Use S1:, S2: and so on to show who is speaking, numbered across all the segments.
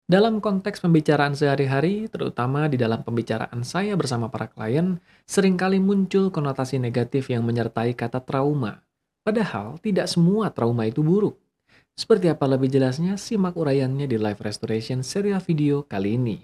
S1: Dalam konteks pembicaraan sehari-hari, terutama di dalam pembicaraan saya bersama para klien, seringkali muncul konotasi negatif yang menyertai kata trauma. Padahal tidak semua trauma itu buruk. Seperti apa lebih jelasnya, simak uraiannya di live restoration serial video kali ini.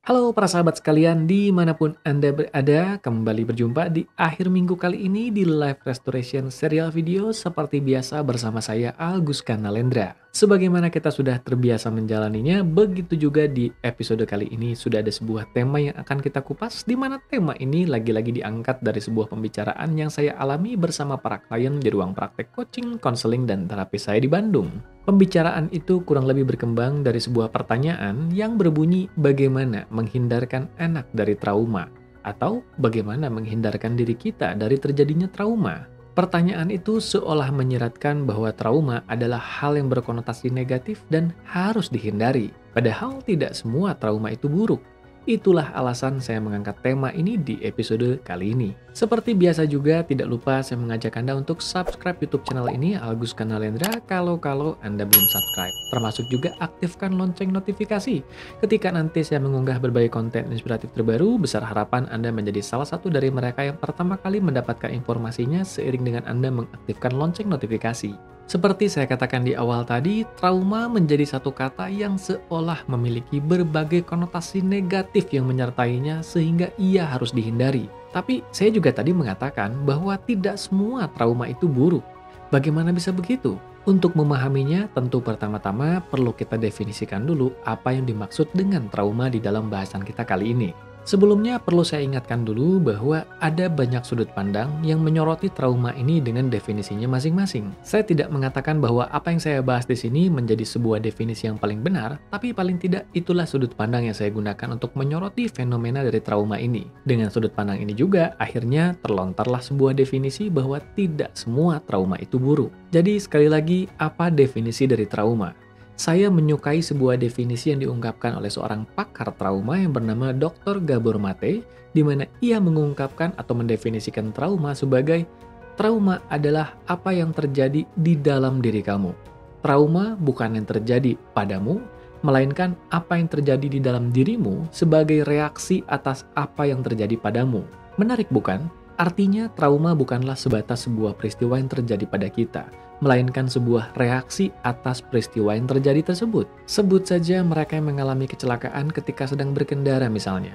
S1: Halo para sahabat sekalian, dimanapun Anda berada, kembali berjumpa di akhir minggu kali ini di live restoration serial video seperti biasa bersama saya Agus Kanalendra. Sebagaimana kita sudah terbiasa menjalaninya, begitu juga di episode kali ini sudah ada sebuah tema yang akan kita kupas, di mana tema ini lagi-lagi diangkat dari sebuah pembicaraan yang saya alami bersama para klien di ruang praktek coaching, konseling, dan terapi saya di Bandung. Pembicaraan itu kurang lebih berkembang dari sebuah pertanyaan yang berbunyi bagaimana menghindarkan anak dari trauma atau bagaimana menghindarkan diri kita dari terjadinya trauma. Pertanyaan itu seolah menyiratkan bahwa trauma adalah hal yang berkonotasi negatif dan harus dihindari. Padahal tidak semua trauma itu buruk. Itulah alasan saya mengangkat tema ini di episode kali ini. Seperti biasa juga, tidak lupa saya mengajak Anda untuk subscribe YouTube channel ini, Agus Kanalendra, kalau Anda belum subscribe. Termasuk juga aktifkan lonceng notifikasi. Ketika nanti saya mengunggah berbagai konten inspiratif terbaru, besar harapan Anda menjadi salah satu dari mereka yang pertama kali mendapatkan informasinya seiring dengan Anda mengaktifkan lonceng notifikasi. Seperti saya katakan di awal tadi, trauma menjadi satu kata yang seolah memiliki berbagai konotasi negatif yang menyertainya sehingga ia harus dihindari. Tapi saya juga tadi mengatakan bahwa tidak semua trauma itu buruk. Bagaimana bisa begitu? Untuk memahaminya, tentu pertama-tama perlu kita definisikan dulu apa yang dimaksud dengan trauma di dalam bahasan kita kali ini. Sebelumnya perlu saya ingatkan dulu bahwa ada banyak sudut pandang yang menyoroti trauma ini dengan definisinya masing-masing. Saya tidak mengatakan bahwa apa yang saya bahas di sini menjadi sebuah definisi yang paling benar, tapi paling tidak itulah sudut pandang yang saya gunakan untuk menyoroti fenomena dari trauma ini. Dengan sudut pandang ini juga, akhirnya terlontarlah sebuah definisi bahwa tidak semua trauma itu buruk. Jadi sekali lagi, apa definisi dari trauma? Saya menyukai sebuah definisi yang diungkapkan oleh seorang pakar trauma yang bernama Dr. Gabor Mate, di mana ia mengungkapkan atau mendefinisikan trauma sebagai trauma adalah apa yang terjadi di dalam diri kamu. Trauma bukan yang terjadi padamu, melainkan apa yang terjadi di dalam dirimu sebagai reaksi atas apa yang terjadi padamu. Menarik bukan? Artinya trauma bukanlah sebatas sebuah peristiwa yang terjadi pada kita, melainkan sebuah reaksi atas peristiwa yang terjadi tersebut. Sebut saja mereka yang mengalami kecelakaan ketika sedang berkendara misalnya.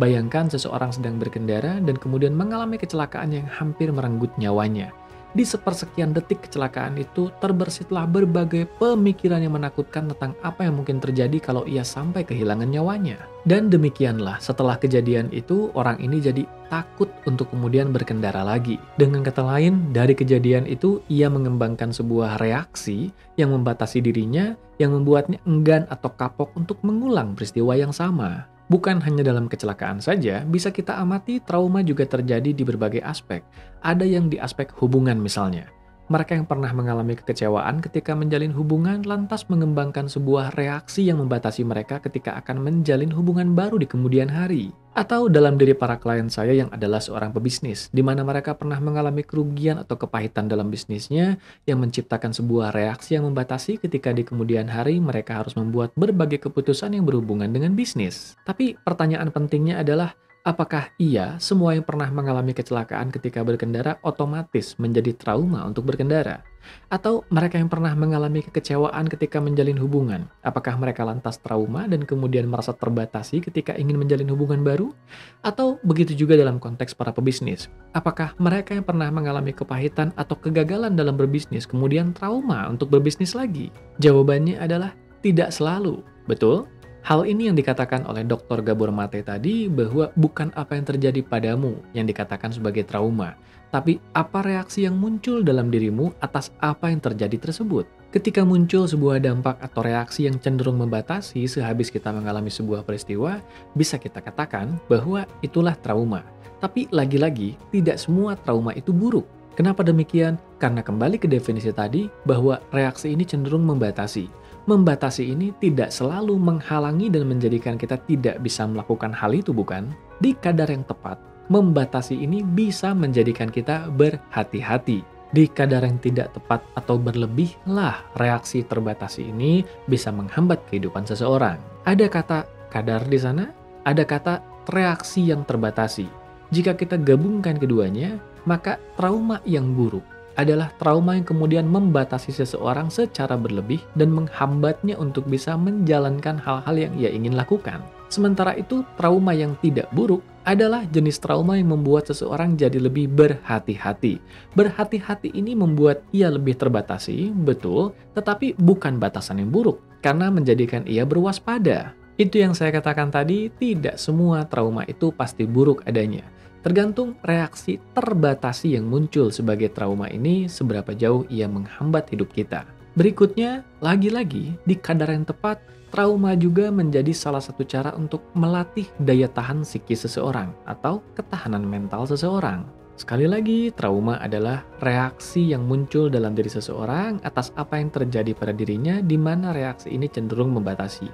S1: Bayangkan seseorang sedang berkendara dan kemudian mengalami kecelakaan yang hampir merenggut nyawanya. Di sepersekian detik kecelakaan itu terbersitlah berbagai pemikiran yang menakutkan tentang apa yang mungkin terjadi kalau ia sampai kehilangan nyawanya. Dan demikianlah setelah kejadian itu orang ini jadi takut untuk kemudian berkendara lagi. Dengan kata lain, dari kejadian itu ia mengembangkan sebuah reaksi yang membatasi dirinya yang membuatnya enggan atau kapok untuk mengulang peristiwa yang sama. Bukan hanya dalam kecelakaan saja, bisa kita amati trauma juga terjadi di berbagai aspek. Ada yang di aspek hubungan misalnya. Mereka yang pernah mengalami kekecewaan ketika menjalin hubungan lantas mengembangkan sebuah reaksi yang membatasi mereka ketika akan menjalin hubungan baru di kemudian hari. Atau dalam diri para klien saya yang adalah seorang pebisnis, di mana mereka pernah mengalami kerugian atau kepahitan dalam bisnisnya yang menciptakan sebuah reaksi yang membatasi ketika di kemudian hari mereka harus membuat berbagai keputusan yang berhubungan dengan bisnis. Tapi pertanyaan pentingnya adalah, apakah semua yang pernah mengalami kecelakaan ketika berkendara otomatis menjadi trauma untuk berkendara? Atau mereka yang pernah mengalami kekecewaan ketika menjalin hubungan, apakah mereka lantas trauma dan kemudian merasa terbatasi ketika ingin menjalin hubungan baru? Atau begitu juga dalam konteks para pebisnis, apakah mereka yang pernah mengalami kepahitan atau kegagalan dalam berbisnis kemudian trauma untuk berbisnis lagi? Jawabannya adalah tidak selalu, betul? Hal ini yang dikatakan oleh Dr. Gabor Mate tadi bahwa bukan apa yang terjadi padamu yang dikatakan sebagai trauma, tapi apa reaksi yang muncul dalam dirimu atas apa yang terjadi tersebut. Ketika muncul sebuah dampak atau reaksi yang cenderung membatasi sehabis kita mengalami sebuah peristiwa, bisa kita katakan bahwa itulah trauma. Tapi lagi-lagi, tidak semua trauma itu buruk. Kenapa demikian? Karena kembali ke definisi tadi bahwa reaksi ini cenderung membatasi. Membatasi ini tidak selalu menghalangi dan menjadikan kita tidak bisa melakukan hal itu, bukan? Di kadar yang tepat, membatasi ini bisa menjadikan kita berhati-hati. Di kadar yang tidak tepat atau berlebih lah reaksi terbatasi ini bisa menghambat kehidupan seseorang. Ada kata kadar di sana, ada kata reaksi yang terbatasi. Jika kita gabungkan keduanya, maka trauma yang buruk adalah trauma yang kemudian membatasi seseorang secara berlebih dan menghambatnya untuk bisa menjalankan hal-hal yang ia ingin lakukan. Sementara itu, trauma yang tidak buruk adalah jenis trauma yang membuat seseorang jadi lebih berhati-hati. Berhati-hati ini membuat ia lebih terbatasi, betul, tetapi bukan batasan yang buruk, karena menjadikan ia berwaspada. Itu yang saya katakan tadi, tidak semua trauma itu pasti buruk adanya. Tergantung reaksi terbatasi yang muncul sebagai trauma ini seberapa jauh ia menghambat hidup kita. Berikutnya, lagi-lagi di kadar yang tepat, trauma juga menjadi salah satu cara untuk melatih daya tahan psikis seseorang atau ketahanan mental seseorang. Sekali lagi, trauma adalah reaksi yang muncul dalam diri seseorang atas apa yang terjadi pada dirinya di mana reaksi ini cenderung membatasi.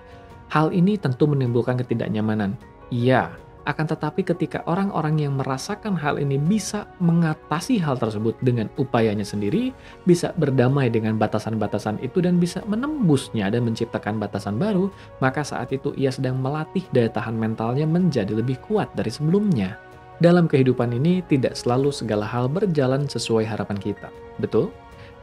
S1: Hal ini tentu menimbulkan ketidaknyamanan. Iya, akan tetapi ketika orang-orang yang merasakan hal ini bisa mengatasi hal tersebut dengan upayanya sendiri, bisa berdamai dengan batasan-batasan itu dan bisa menembusnya dan menciptakan batasan baru, maka saat itu ia sedang melatih daya tahan mentalnya menjadi lebih kuat dari sebelumnya. Dalam kehidupan ini tidak selalu segala hal berjalan sesuai harapan kita, betul?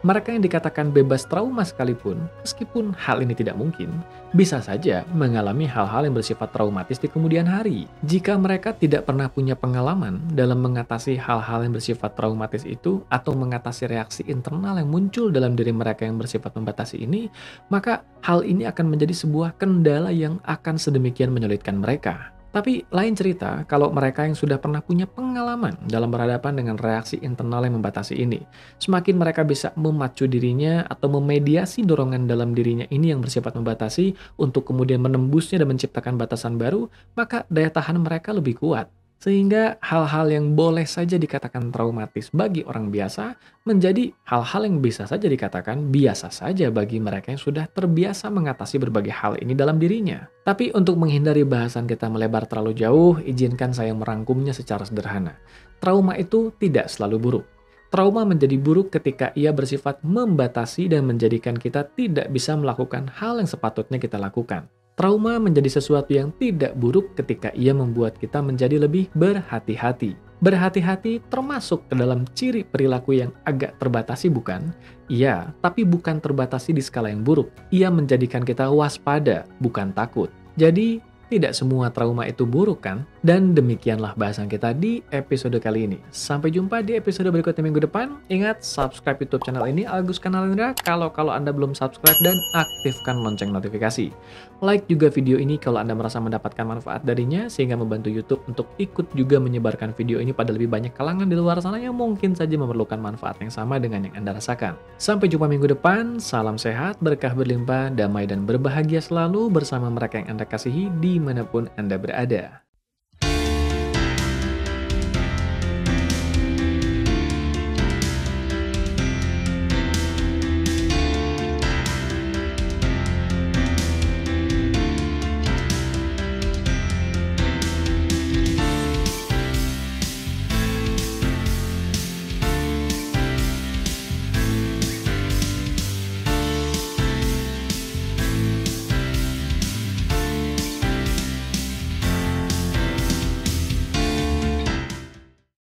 S1: Mereka yang dikatakan bebas trauma sekalipun, meskipun hal ini tidak mungkin, bisa saja mengalami hal-hal yang bersifat traumatis di kemudian hari. Jika mereka tidak pernah punya pengalaman dalam mengatasi hal-hal yang bersifat traumatis itu atau mengatasi reaksi internal yang muncul dalam diri mereka yang bersifat membatasi ini, maka hal ini akan menjadi sebuah kendala yang akan sedemikian menyulitkan mereka. Tapi lain cerita kalau mereka yang sudah pernah punya pengalaman dalam berhadapan dengan reaksi internal yang membatasi ini. Semakin mereka bisa memacu dirinya atau memediasi dorongan dalam dirinya ini yang bersifat membatasi untuk kemudian menembusnya dan menciptakan batasan baru, maka daya tahan mereka lebih kuat. Sehingga hal-hal yang boleh saja dikatakan traumatis bagi orang biasa menjadi hal-hal yang bisa saja dikatakan biasa saja bagi mereka yang sudah terbiasa mengatasi berbagai hal ini dalam dirinya. Tapi untuk menghindari bahasan kita melebar terlalu jauh, izinkan saya merangkumnya secara sederhana. Trauma itu tidak selalu buruk. Trauma menjadi buruk ketika ia bersifat membatasi dan menjadikan kita tidak bisa melakukan hal yang sepatutnya kita lakukan. Trauma menjadi sesuatu yang tidak buruk ketika ia membuat kita menjadi lebih berhati-hati. Berhati-hati termasuk ke dalam ciri perilaku yang agak terbatasi, bukan? Iya, tapi bukan terbatasi di skala yang buruk. Ia menjadikan kita waspada, bukan takut. Jadi, tidak semua trauma itu buruk kan? Dan demikianlah bahasan kita di episode kali ini. Sampai jumpa di episode berikutnya minggu depan. Ingat, subscribe YouTube channel ini, Agus Kanalendra, kalau Anda belum subscribe, dan aktifkan lonceng notifikasi. Like juga video ini kalau Anda merasa mendapatkan manfaat darinya, sehingga membantu YouTube untuk ikut juga menyebarkan video ini pada lebih banyak kalangan di luar sana yang mungkin saja memerlukan manfaat yang sama dengan yang Anda rasakan. Sampai jumpa minggu depan, salam sehat, berkah berlimpah, damai dan berbahagia selalu bersama mereka yang Anda kasihi dimanapun Anda berada.